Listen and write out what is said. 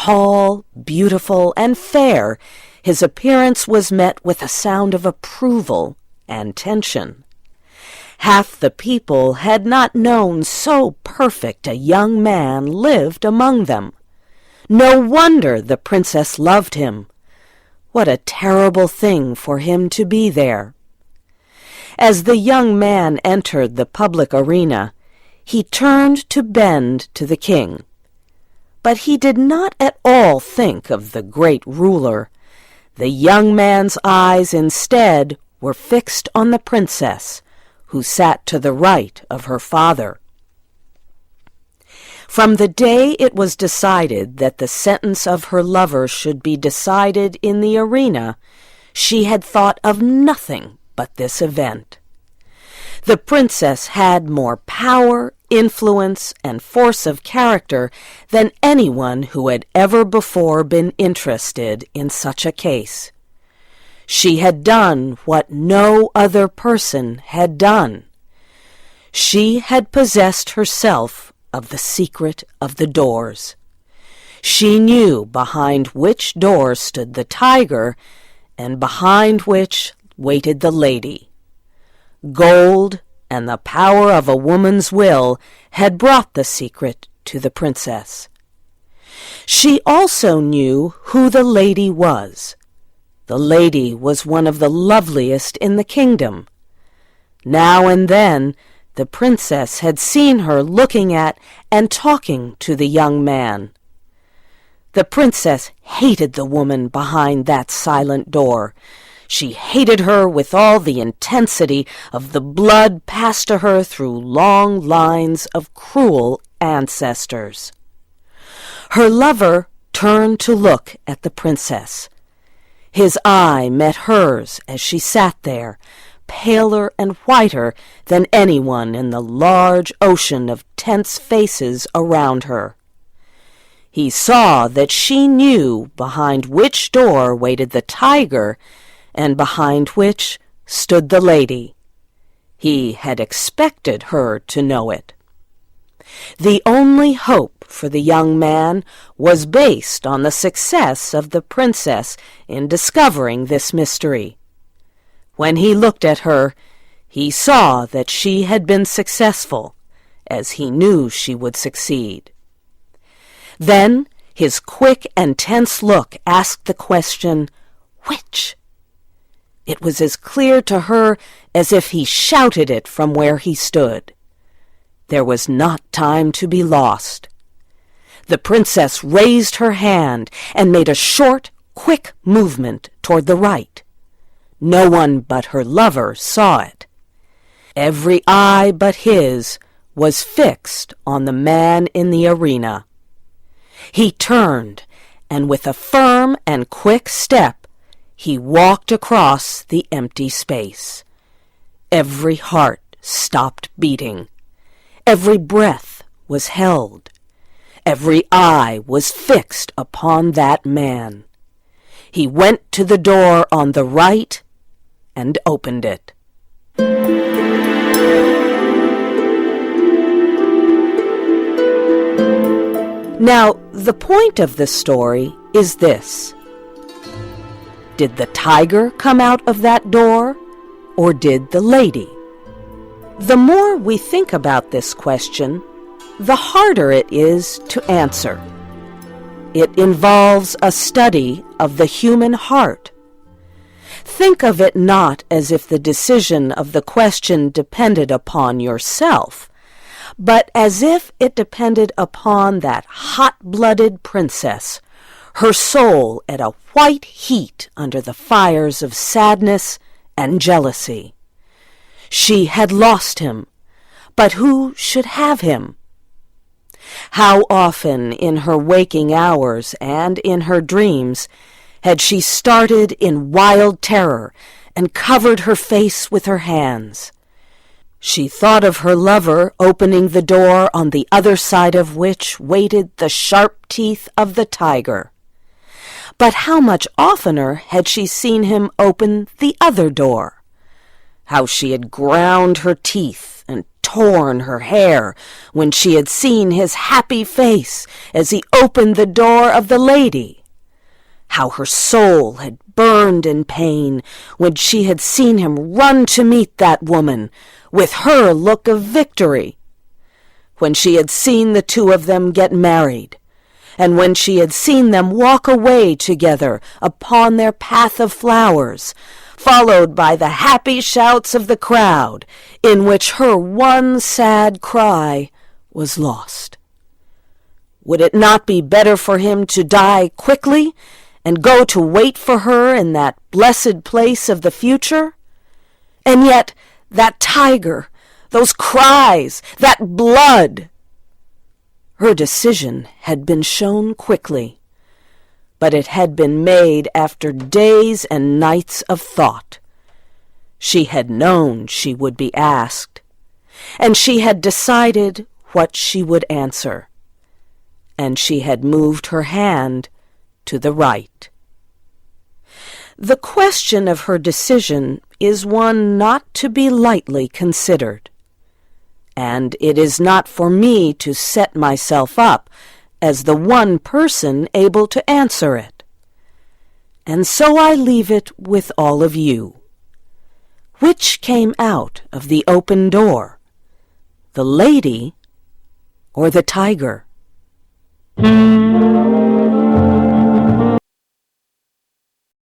Tall, beautiful, and fair, his appearance was met with a sound of approval and tension. Half the people had not known so perfect a young man lived among them. No wonder the princess loved him. What a terrible thing for him to be there. As the young man entered the public arena, he turned to bend to the king. But he did not at all think of the great ruler. The young man's eyes instead were fixed on the princess, who sat to the right of her father. From the day it was decided that the sentence of her lover should be decided in the arena, she had thought of nothing but this event. The princess had more power, influence, and force of character than anyone who had ever before been interested in such a case. She had done what no other person had done. She had possessed herself of the secret of the doors. She knew behind which door stood the tiger and behind which waited the lady. Gold and the power of a woman's will had brought the secret to the princess. She also knew who the lady was. The lady was one of the loveliest in the kingdom. Now and then the princess had seen her looking at and talking to the young man. The princess hated the woman behind that silent door. She hated her with all the intensity of the blood passed to her through long lines of cruel ancestors. Her lover turned to look at the princess. His eye met hers as she sat there, paler and whiter than anyone in the large ocean of tense faces around her. He saw that she knew behind which door waited the tiger and behind which stood the lady. He had expected her to know it. The only hope for the young man was based on the success of the princess in discovering this mystery. When he looked at her, he saw that she had been successful, as he knew she would succeed. Then his quick and tense look asked the question, "Which?" It was as clear to her as if he shouted it from where he stood. There was not time to be lost. The princess raised her hand and made a short, quick movement toward the right. No one but her lover saw it. Every eye but his was fixed on the man in the arena. He turned, and with a firm and quick step, he walked across the empty space. Every heart stopped beating. Every breath was held. Every eye was fixed upon that man. He went to the door on the right and opened it. Now, the point of the story is this. Did the tiger come out of that door, or did the lady? The more we think about this question, the harder it is to answer. It involves a study of the human heart. Think of it not as if the decision of the question depended upon yourself, but as if it depended upon that hot-blooded princess, her soul at a white heat under the fires of sadness and jealousy. She had lost him, but who should have him? How often in her waking hours and in her dreams had she started in wild terror and covered her face with her hands? She thought of her lover opening the door on the other side of which waited the sharp teeth of the tiger. But how much oftener had she seen him open the other door? How she had ground her teeth mouth and torn her hair when she had seen his happy face as he opened the door of the lady. How her soul had burned in pain when she had seen him run to meet that woman with her look of victory. When she had seen the two of them get married, and when she had seen them walk away together upon their path of flowers, followed by the happy shouts of the crowd, in which her one sad cry was lost. Would it not be better for him to die quickly and go to wait for her in that blessed place of the future? And yet, that tiger, those cries, that blood! Her decision had been shown quickly, but it had been made after days and nights of thought. She had known she would be asked, and she had decided what she would answer, and she had moved her hand to the right. The question of her decision is one not to be lightly considered, and it is not for me to set myself up as the one person able to answer it. And so I leave it with all of you. Which came out of the open door, the lady or the tiger?